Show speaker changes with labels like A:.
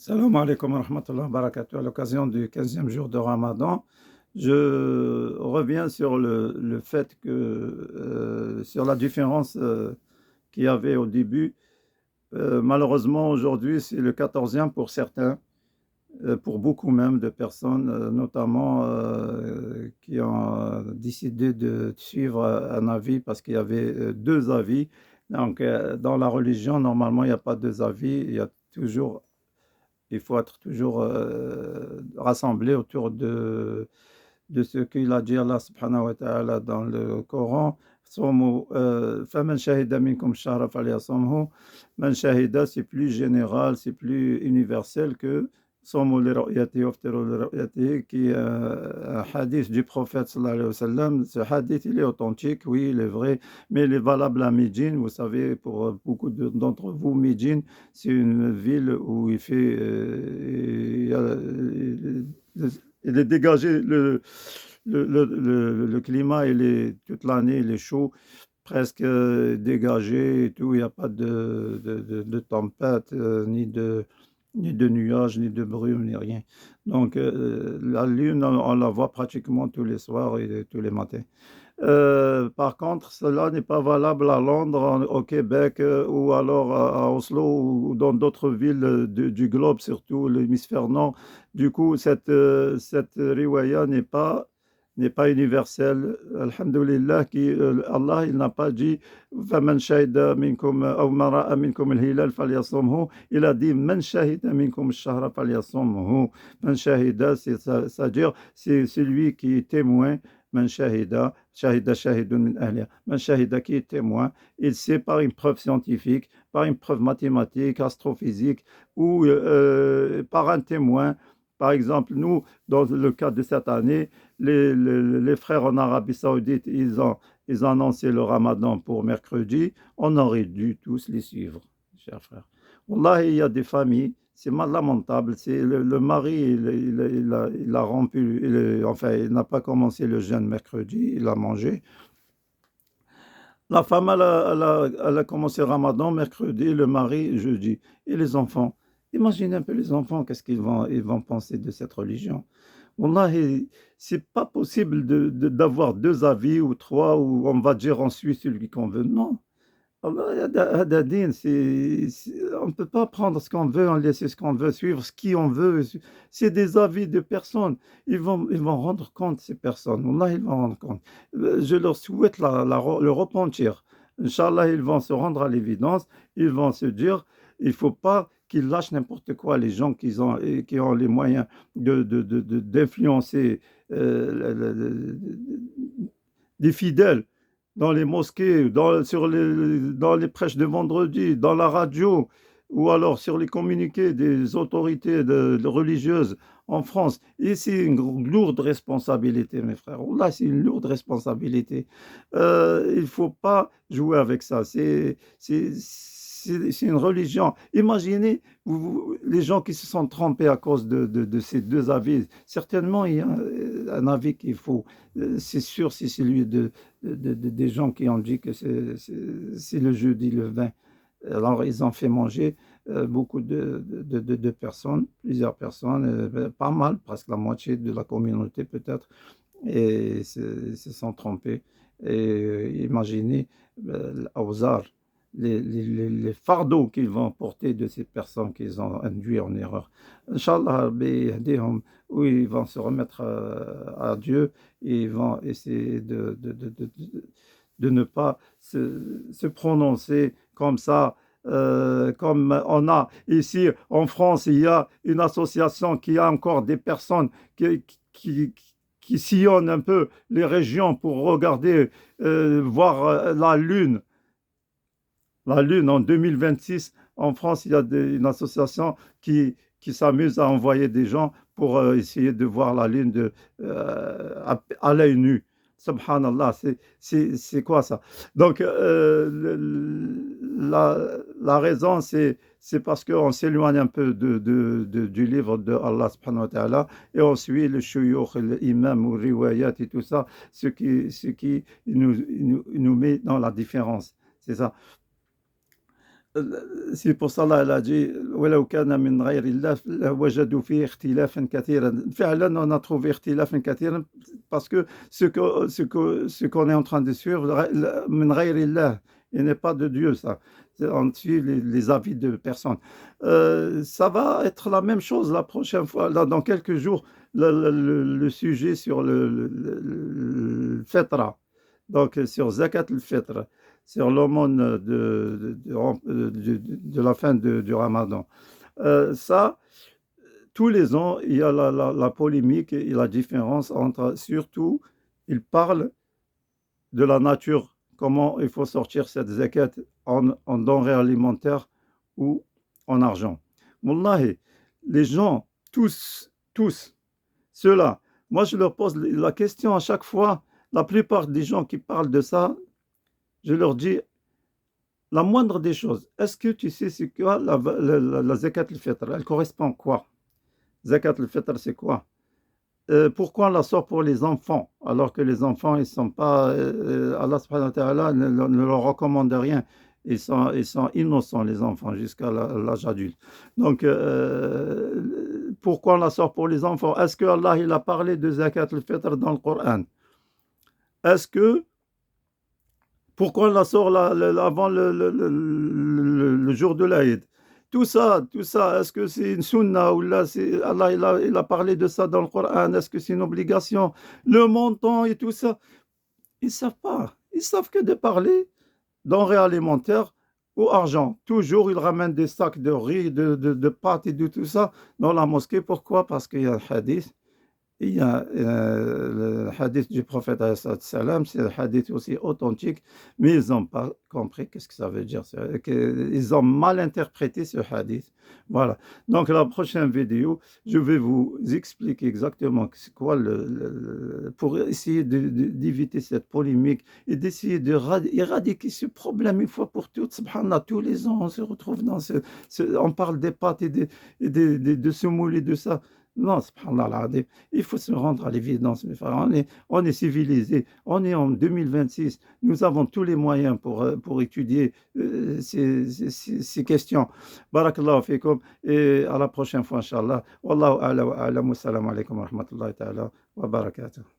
A: Salam alaikum wa rahmatullahi wa barakatuh. À l'occasion du 15e jour de Ramadan, je reviens sur le fait que, sur la différence qu'il y avait au début. Malheureusement, aujourd'hui, c'est le 14e pour certains, pour beaucoup même de personnes, notamment qui ont décidé de suivre un avis parce qu'il y avait deux avis. Donc, dans la religion, normalement, il n'y a pas deux avis, il faut être toujours rassemblé autour de ce qu'il a dit Allah subhanahu wa ta'ala dans le Coran. فَمَنْ شَهِدَ مِنْكُمْ الشَّهْرَ فَلْيَصُمْهُ. Man shahida, c'est plus général, c'est plus universel que صوموا لرؤيته وافطروا لرؤيته, qui est un hadith du prophète sallallahu alayhi wa sallam. Ce hadith, il est authentique, oui, il est vrai, mais il est valable à Médine. Vous savez, pour beaucoup d'entre vous, Médine, c'est une ville où il est dégagé, le climat, toute l'année, il est chaud, presque dégagé et tout. Il n'y a pas de tempête, ni de nuages, ni de brume, ni rien. Donc, la lune, on la voit pratiquement tous les soirs et tous les matins. Par contre, cela n'est pas valable à Londres, au Québec, ou alors à Oslo ou dans d'autres villes du globe, surtout l'hémisphère nord. Du coup, cette riwaya n'est pas universelle. Alhamdulillah, Allah, il n'a pas dit فَمَنْ شَهِدَ مِنْكُمْ أَوْ مَنْ رَأَى مِنْكُمْ الْهِلَالَ فَلْيَصُمْهُ. Il a dit مَنْ شَهِدَ مِنْكُمْ الشَّهْرَ فَلْيَصُمْهُ. Man shahida, c'est-à-dire c'est celui qui est témoin. Man shahida, shahida shahidun min ahliha. Man shahida, qui est témoin, il sait par une preuve scientifique, par une preuve mathématique, astrophysique, ou par un témoin. Par exemple, nous, dans le cas de cette année, les frères en Arabie Saoudite, ils ont annoncé le Ramadan pour mercredi. On aurait dû tous les suivre, chers frères. Wallah, il y a des familles, c'est lamentable. C'est le mari, il a rompu, enfin, il n'a pas commencé le jeûne mercredi, il a mangé. La femme, elle a commencé le Ramadan mercredi, le mari jeudi. Et les enfants, imaginez un peu les enfants, qu'est-ce qu'ils vont penser de cette religion. Wallahi, c'est pas possible d'avoir deux avis ou trois, où on va dire on suit celui qu'on veut. Non. Allah, هذا دين, on ne peut pas prendre ce qu'on veut, on laisser ce qu'on veut, suivre ce qui on veut. C'est des avis de personnes. Ils vont rendre compte, ces personnes. Wallah, ils vont rendre compte. Je leur souhaite le repentir. Inch'Allah, ils vont se rendre à l'évidence. Ils vont se dire, il ne faut pas qu'ils lâchent n'importe quoi, les gens qui ont les moyens d'influencer des fidèles dans les mosquées, dans les prêches de vendredi, dans la radio, ou alors sur les communiqués des autorités religieuses en France. Et c'est une lourde responsabilité, mes frères. Là, c'est une lourde responsabilité. Il ne faut pas jouer avec ça. C'est une religion. Imaginez les gens qui se sont trompés à cause de ces deux avis. Certainement, il y a un avis qu'il faut. C'est sûr, c'est celui des gens qui ont dit que c'est le jeudi le 20. Alors, ils ont fait manger beaucoup de personnes, plusieurs personnes, pas mal, presque la moitié de la communauté peut-être, et se sont trompés. Et imaginez aux arts les fardeaux qu'ils vont porter de ces personnes qu'ils ont induit en erreur. Inch'Allah, où ils vont se remettre à Dieu et ils vont essayer de ne pas se prononcer comme ça. Comme on a ici en France, il y a une association qui a encore des personnes qui sillonnent un peu les régions pour regarder, voir la Lune. La Lune en 2026, en France, il y a une association qui s'amuse à envoyer des gens pour essayer de voir la Lune à l'œil nu. Subhanallah, c'est quoi ça? Donc, la raison, c'est parce qu'on s'éloigne un peu du livre de Allah subhanahu wa ta'ala et on suit le shuyukh, l'imam ou riwayat et tout ça, ce qui nous met dans la différence. C'est ça. C'est pour cela elle a dit ولو كان من غير الله لوجدوا فيه اختلافا كثيرا. فعلا on a trouvé اختلافا كثيرا parce que ce qu'on est en train de suivre من غير الله, il n'est pas de Dieu, ça. On suit les avis de personnes. Ça va être la même chose la prochaine fois, dans quelques jours, le sujet sur le fitra, donc sur Zakat al-Fitr, sur l'aumône de la fin du Ramadan. Ça, tous les ans, il y a la polémique et la différence entre, surtout, ils parlent de la nature, comment il faut sortir cette zakat en denrées alimentaires ou en argent. Wallahi, les gens, tous, ceux-là, moi je leur pose la question à chaque fois, la plupart des gens qui parlent de ça, je leur dis la moindre des choses. Est-ce que tu sais c'est quoi la zakat al-fitr? Elle correspond à quoi? Zakat al-fitr, c'est quoi? Pourquoi on la sort pour les enfants, alors que les enfants, ils sont pas, Allah subhanahu wa ta'ala ne leur recommande rien. Ils sont innocents, les enfants, jusqu'à l'âge adulte. Donc, pourquoi on la sort pour les enfants? Est-ce que Allah il a parlé de zakat al-fitr dans le Coran? Est-ce que pourquoi on la sort avant le jour de l'Aïd? Tout ça, est-ce que c'est une sunna ou là, Allah il a parlé de ça dans le Coran? Est-ce que c'est une obligation? Le montant et tout ça, ils ne savent pas. Ils savent que de parler denrées alimentaires ou argent. Toujours, ils ramènent des sacs de riz, de pâtes et de tout ça dans la mosquée. Pourquoi? Parce qu'il y a un hadith. Il y a le hadith du prophète, c'est un hadith aussi authentique, mais ils n'ont pas compris qu'est-ce que ça veut dire. Ils ont mal interprété ce hadith. Voilà. Donc, la prochaine vidéo, je vais vous expliquer exactement c'est quoi pour essayer d'éviter cette polémique et d'essayer d'éradiquer ce problème une fois pour toutes. Subhanallah, tous les ans, on se retrouve dans on parle des pâtes et de semoule et de ça. Non, subhanallah, il faut se rendre à l'évidence, mes frères. On est civilisé, on est en 2026, nous avons tous les moyens pour étudier ces questions. Barakallahu fikum et à la prochaine fois, Inch'Allah. Wallahu a'lam wa a'lam. Wassalamu alaikum wa rahmatullahi ta'ala wa barakatuh.